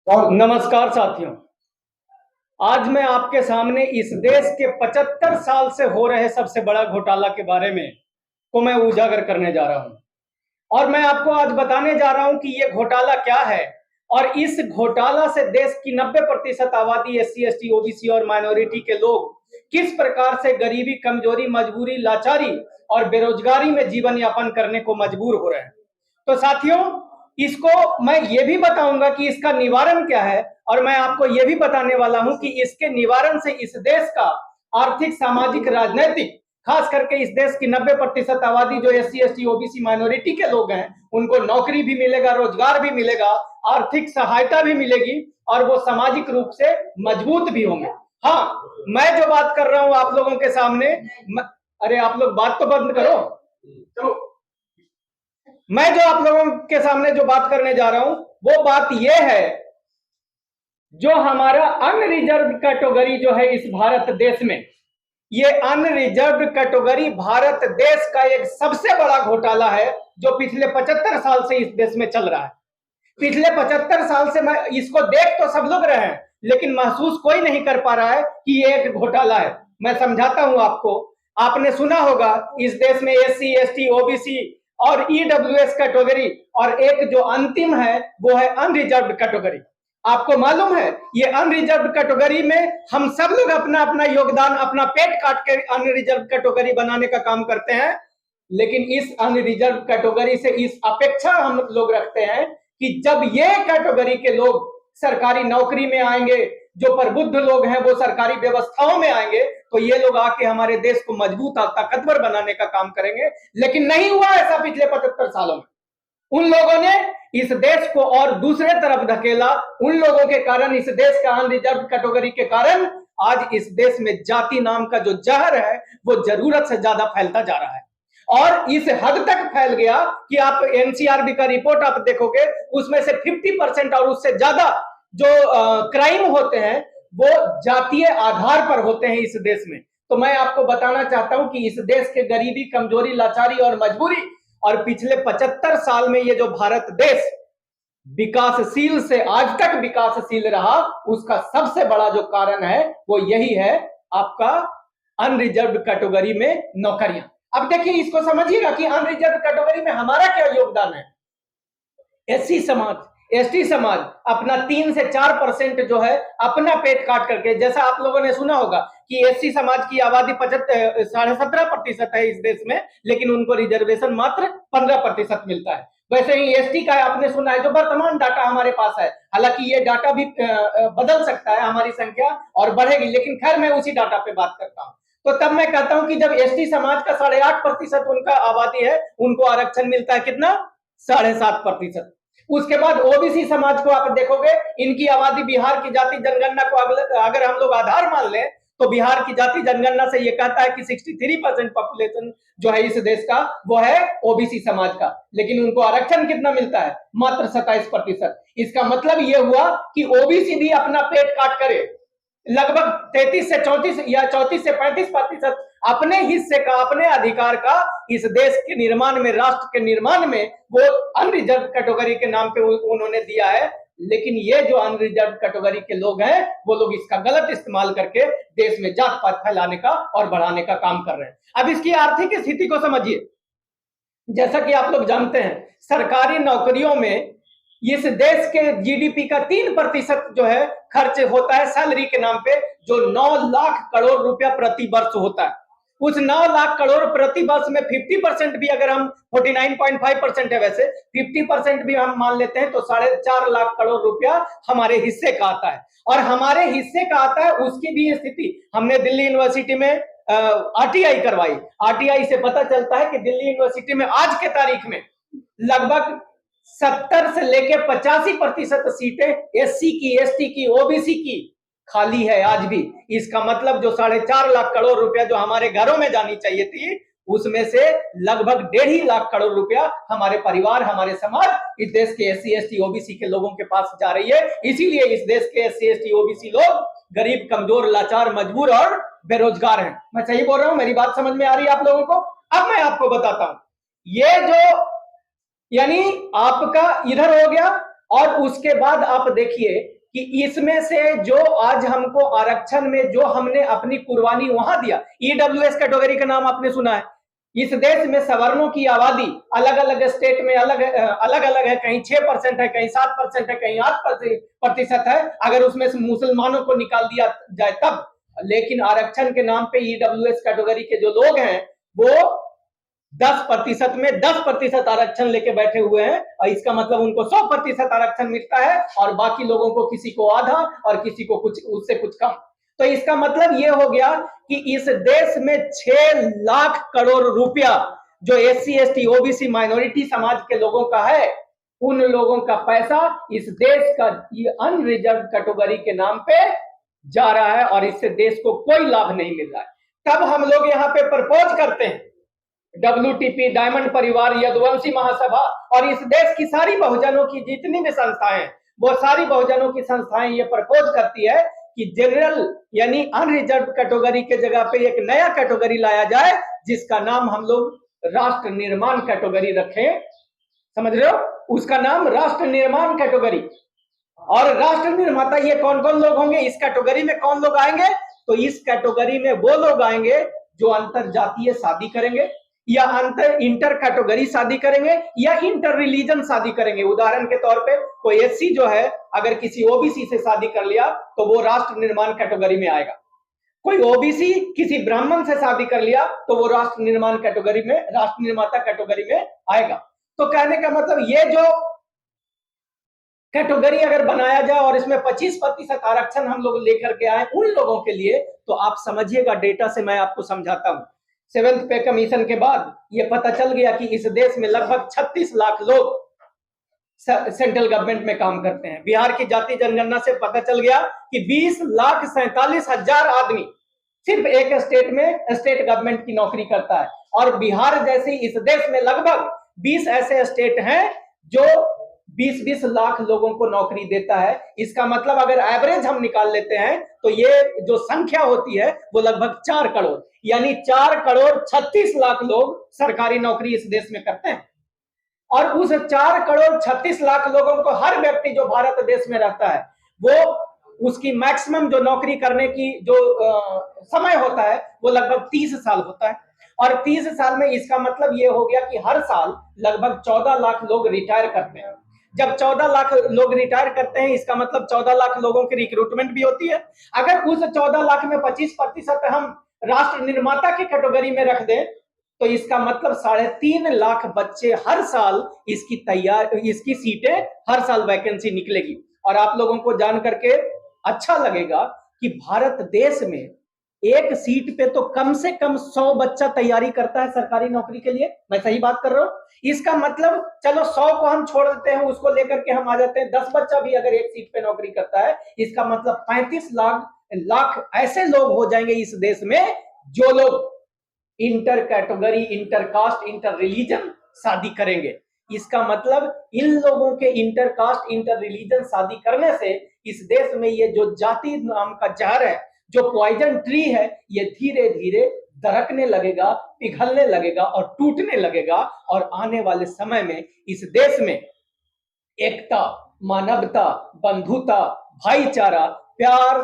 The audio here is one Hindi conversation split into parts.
और नमस्कार साथियों। आज मैं आपके सामने इस देश के 75 साल से हो रहे सबसे बड़ा घोटाला के बारे में को मैं उजागर करने जा रहा हूं। और मैं आपको आज बताने जा रहा हूं कि यह घोटाला क्या है और इस घोटाला से देश की 90% आबादी एससी एसटी ओबीसी और माइनॉरिटी के लोग किस प्रकार से गरीबी, कमजोरी, मजबूरी, लाचारी और बेरोजगारी में जीवन यापन करने को मजबूर हो रहे हैं। तो साथियों, इसको मैं ये भी बताऊंगा कि इसका निवारण क्या है और मैं आपको ये भी बताने वाला हूं कि इसके निवारण से इस देश का आर्थिक, सामाजिक, राजनीतिक, खास करके इस देश की 90% आबादी जो एससी एसटी ओबीसी माइनॉरिटी के लोग हैं उनको नौकरी भी मिलेगा, रोजगार भी मिलेगा, आर्थिक सहायता भी मिलेगी और वो सामाजिक रूप से मजबूत भी होंगे। हाँ, मैं जो बात कर रहा हूं आप लोगों के सामने, अरे आप लोग बात तो बंद करो। चलो, मैं जो आप लोगों के सामने जो बात करने जा रहा हूं वो बात यह है, जो हमारा अनरिजर्व कैटेगरी जो है इस भारत देश में, ये अनरिजर्व कैटेगरी भारत देश का एक सबसे बड़ा घोटाला है जो पिछले 75 साल से इस देश में चल रहा है। पिछले 75 साल से मैं इसको देख तो सब लोग रहे हैं लेकिन महसूस कोई नहीं कर पा रहा है कि ये एक घोटाला है। मैं समझाता हूं आपको। आपने सुना होगा इस देश में एससी एसटी ओबीसी और ईडब्ल्यूएस कैटेगरी और एक जो अंतिम है वो है अनरिजर्व कैटेगरी। आपको मालूम है ये अनरिजर्व कैटेगरी में हम सब लोग अपना अपना योगदान, अपना पेट काट के अनरिजर्व कैटेगरी बनाने का काम करते हैं। लेकिन इस अनरिजर्व कैटेगरी से इस अपेक्षा हम लोग रखते हैं कि जब ये कैटेगरी के लोग सरकारी नौकरी में आएंगे, जो प्रबुद्ध लोग हैं वो सरकारी व्यवस्थाओं में आएंगे, तो ये लोग आके हमारे देश को मजबूत और ताकतवर बनाने का काम करेंगे। लेकिन नहीं हुआ ऐसा पिछले 75 सालों में। उन लोगों ने इस देश को और दूसरे तरफ धकेला। उन लोगों के कारण, इस देश का अनरिजर्व कैटेगरी के कारण आज इस देश में जाति नाम का जो जहर है वो जरूरत से ज्यादा फैलता जा रहा है और इस हद तक फैल गया कि आप एनसीआरबी का रिपोर्ट आप देखोगे उसमें से 50% और उससे ज्यादा जो क्राइम होते हैं वो जातीय आधार पर होते हैं इस देश में। तो मैं आपको बताना चाहता हूं कि इस देश के गरीबी, कमजोरी, लाचारी और मजबूरी और पिछले 75 साल में ये जो भारत देश विकासशील से आज तक विकासशील रहा उसका सबसे बड़ा जो कारण है वो यही है, आपका अनरिजर्व कैटेगरी में नौकरियां। अब देखिए, इसको समझिएगा कि अनरिजर्व कैटेगरी में हमारा क्या योगदान है। एससी समाज, एसटी समाज अपना 3 से 4% जो है अपना पेट काट करके, जैसा आप लोगों ने सुना होगा कि एससी समाज की आबादी 17.5% है इस देश में, लेकिन उनको रिजर्वेशन मात्र 15% मिलता है। वैसे ही एसटी का आपने सुना है, जो वर्तमान डाटा हमारे पास है, हालांकि ये डाटा भी बदल सकता है, हमारी संख्या और बढ़ेगी, लेकिन खैर मैं उसी डाटा पे बात करता हूं। तो तब मैं कहता हूं कि जब एसटी समाज का 8.5% उनका आबादी है, उनको आरक्षण मिलता है कितना, 7.5%। उसके बाद ओबीसी समाज को आप देखोगे, इनकी आबादी बिहार की जाति जनगणना को अगर हम लोग आधार मान लें तो बिहार की जाति जनगणना से ये कहता है कि 63% पॉपुलेशन जो है इस देश का वो है ओबीसी समाज का, लेकिन उनको आरक्षण कितना मिलता है, मात्र 27%। इसका मतलब ये हुआ कि ओबीसी भी अपना पेट काट करे लगभग 33 से 34 या 34 से 35% अपने हिस्से का, अपने अधिकार का इस देश के निर्माण में, राष्ट्र के निर्माण में वो अनरिजर्व कैटेगरी के नाम पे उन्होंने दिया है। लेकिन ये जो अनरिजर्व कैटेगरी के लोग हैं वो लोग इसका गलत इस्तेमाल करके देश में जात पात फैलाने का और बढ़ाने का काम कर रहे हैं। अब इसकी आर्थिक स्थिति को समझिए। जैसा कि आप लोग जानते हैं, सरकारी नौकरियों में इस देश के जीडीपी का 3% जो है खर्च होता है सैलरी के नाम पे, जो 9 लाख करोड़ रुपया प्रति वर्ष होता है। उस 9 लाख करोड़ प्रति वर्ष में 50% भी अगर हम, 49.5% है वैसे, 50% भी हम मान लेते हैं तो 4.5 लाख करोड़ रुपया हमारे हिस्से का आता है। और हमारे हिस्से का आता है उसकी भी स्थिति हमने दिल्ली यूनिवर्सिटी में आरटीआई करवाई। आरटीआई से पता चलता है कि दिल्ली यूनिवर्सिटी में आज के तारीख में लगभग 70 से लेके 85% सीटें एससी की, एसटी की, ओबीसी की खाली है आज भी। इसका मतलब जो 4.5 लाख करोड़ रुपया जो हमारे घरों में जानी चाहिए थी, उसमें से लगभग 1.5 लाख करोड़ रुपया हमारे परिवार, हमारे समाज, इस देश के एससी एसटी ओबीसी के लोगों के पास जा रही है। इसीलिए इस देश के एससी एसटी ओबीसी लोग गरीब, कमजोर, लाचार, मजबूर और बेरोजगार हैं। मैं सही बोल रहा हूं? मेरी बात समझ में आ रही है आप लोगों को? अब मैं आपको बताता हूं, ये जो यानी आपका इधर हो गया और उसके बाद आप देखिए कि इसमें से जो आज हमको आरक्षण में जो हमने अपनी कुर्बानी वहां दिया, ईडब्ल्यूएस कैटेगरी का नाम आपने सुना है। इस देश में सवर्णों की आबादी अलग अलग स्टेट में अलग अलग है, कहीं 6% है, कहीं 7% है, कहीं 8% है, अगर उसमें से मुसलमानों को निकाल दिया जाए तब। लेकिन आरक्षण के नाम पे ईडब्ल्यूएस कैटेगरी के जो लोग हैं वो 10% में 10% आरक्षण लेके बैठे हुए हैं, और इसका मतलब उनको 100% आरक्षण मिलता है और बाकी लोगों को किसी को आधा और किसी को कुछ उससे कुछ कम। तो इसका मतलब ये हो गया कि इस देश में 6 लाख करोड़ रुपया जो एससी एसटी ओबीसी माइनॉरिटी समाज के लोगों का है, उन लोगों का पैसा इस देश का अनरिजर्व कैटेगरी के नाम पे जा रहा है और इससे देश को कोई लाभ नहीं मिल रहा है। तब हम लोग यहाँ पे प्रपोज करते हैं, WTP, डायमंड परिवार, यदुवंशी महासभा और इस देश की सारी बहुजनों की जितनी भी संस्थाएं हैं, वो सारी बहुजनों की संस्थाएं ये प्रपोज करती है कि जनरल यानी अनरिजर्व कैटेगरी के जगह पे एक नया कैटेगरी लाया जाए जिसका नाम हम लोग राष्ट्र निर्माण कैटेगरी रखें। समझ रहे हो? उसका नाम राष्ट्र निर्माण कैटेगरी। और राष्ट्र निर्माता ये कौन कौन लोग होंगे, इस कैटेगरी में कौन लोग आएंगे? तो इस कैटेगरी में वो लोग आएंगे जो अंतर जातीय शादी करेंगे या इंटर कैटेगरी शादी करेंगे या इंटर रिलीजन शादी करेंगे। उदाहरण के तौर पे कोई एससी जो है अगर किसी ओबीसी से शादी कर लिया तो वो राष्ट्र निर्माण कैटेगरी में आएगा। कोई ओबीसी किसी ब्राह्मण से शादी कर लिया तो वो राष्ट्र निर्माण कैटेगरी में, राष्ट्र निर्माता कैटेगरी में आएगा। तो कहने का मतलब ये जो कैटेगरी अगर बनाया जाए और इसमें 25% आरक्षण हम लोग लेकर के आए उन लोगों के लिए, तो आप समझिएगा, डेटा से मैं आपको समझाता हूं। 7th पे कमीशन के बाद ये पता चल गया कि इस देश में लगभग 36 लाख लोग सेंट्रल गवर्नमेंट में काम करते हैं। बिहार की जाति जनगणना से पता चल गया कि 20,47,000 आदमी सिर्फ एक स्टेट में स्टेट गवर्नमेंट की नौकरी करता है, और बिहार जैसे इस देश में लगभग 20 ऐसे स्टेट हैं जो 20-20 लाख लोगों को नौकरी देता है। इसका मतलब अगर एवरेज हम निकाल लेते हैं तो ये जो संख्या होती है वो लगभग 4 करोड़, यानी 4 करोड़ 36 लाख लोग सरकारी नौकरी इस देश में करते हैं। और उस 4 करोड़ 36 लाख लोगों को हर व्यक्ति जो भारत देश में रहता है वो उसकी मैक्सिमम जो नौकरी करने की जो समय होता है वो लगभग 30 साल होता है। और 30 साल में इसका मतलब ये हो गया कि हर साल लगभग 14 लाख लोग रिटायर करते हैं। जब 14 लाख लोग रिटायर करते हैं इसका मतलब 14 लाख लोगों की रिक्रूटमेंट भी होती है। अगर उस 14 लाख में 25% हम राष्ट्र निर्माता की कैटेगरी में रख दें तो इसका मतलब 3.5 लाख बच्चे हर साल इसकी सीटें हर साल वैकेंसी निकलेगी। और आप लोगों को जान करके अच्छा लगेगा कि भारत देश में एक सीट पे तो कम से कम 100 बच्चा तैयारी करता है सरकारी नौकरी के लिए। मैं सही बात कर रहा हूं? इसका मतलब चलो 100 को हम छोड़ देते हैं, उसको लेकर के हम आ जाते हैं 10 बच्चा भी अगर एक सीट पे नौकरी करता है, इसका मतलब 35 लाख ऐसे लोग हो जाएंगे इस देश में जो लोग inter category, inter caste, inter religion शादी करेंगे। इसका मतलब इन लोगों के इंटर कास्ट, इंटर रिलीजन शादी करने से इस देश में ये जो जाति नाम का जहर है, जो पॉइजन ट्री है, ये धीरे धीरे दरकने लगेगा, पिघलने लगेगा और टूटने लगेगा। और आने वाले समय में इस देश में एकता, मानवता, बंधुता, भाईचारा, प्यार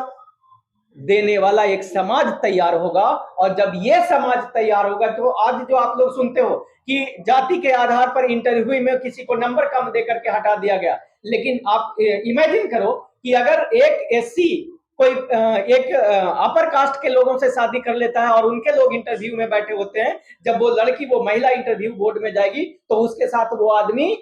देने वाला एक समाज तैयार होगा। और जब ये समाज तैयार होगा तो आज जो आप लोग सुनते हो कि जाति के आधार पर इंटरव्यू में किसी को नंबर कम देकर के हटा दिया गया, लेकिन आप इमेजिन करो कि अगर एक एससी कोई एक अपर कास्ट के लोगों से शादी कर लेता है और उनके लोग इंटरव्यू में बैठे होते हैं, जब वो महिला इंटरव्यू बोर्ड में जाएगी तो उसके साथ वो आदमी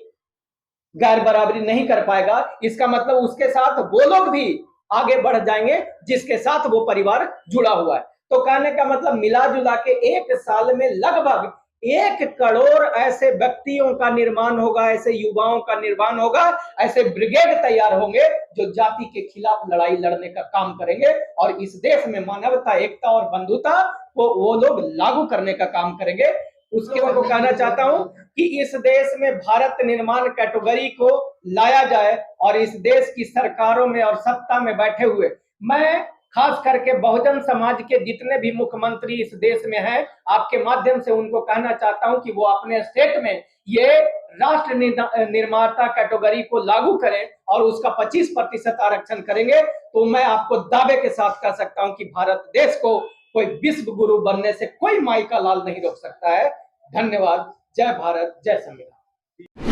गैर बराबरी नहीं कर पाएगा। इसका मतलब उसके साथ वो लोग भी आगे बढ़ जाएंगे जिसके साथ वो परिवार जुड़ा हुआ है। तो कहने का मतलब मिला जुला के एक साल में लगभग 1 करोड़ ऐसे व्यक्तियों का निर्माण होगा, ऐसे युवाओं का निर्माण होगा, ऐसे ब्रिगेड तैयार होंगे जो जाति के खिलाफ लड़ाई लड़ने का काम करेंगे और इस देश में मानवता, एकता और बंधुता को वो लोग लागू करने का काम करेंगे। उसके बाद को कहना चाहता हूं कि इस देश में भारत निर्माण कैटेगरी को लाया जाए और इस देश की सरकारों में और सत्ता में बैठे हुए मैं खास करके बहुजन समाज के जितने भी मुख्यमंत्री इस देश में हैं, आपके माध्यम से उनको कहना चाहता हूं कि वो अपने स्टेट में ये राष्ट्र निर्माता कैटेगरी को लागू करें और उसका 25% आरक्षण करेंगे तो मैं आपको दावे के साथ कह सकता हूं कि भारत देश को कोई विश्व गुरु बनने से कोई माई का लाल नहीं रोक सकता है। धन्यवाद। जय भारत, जय संविधान।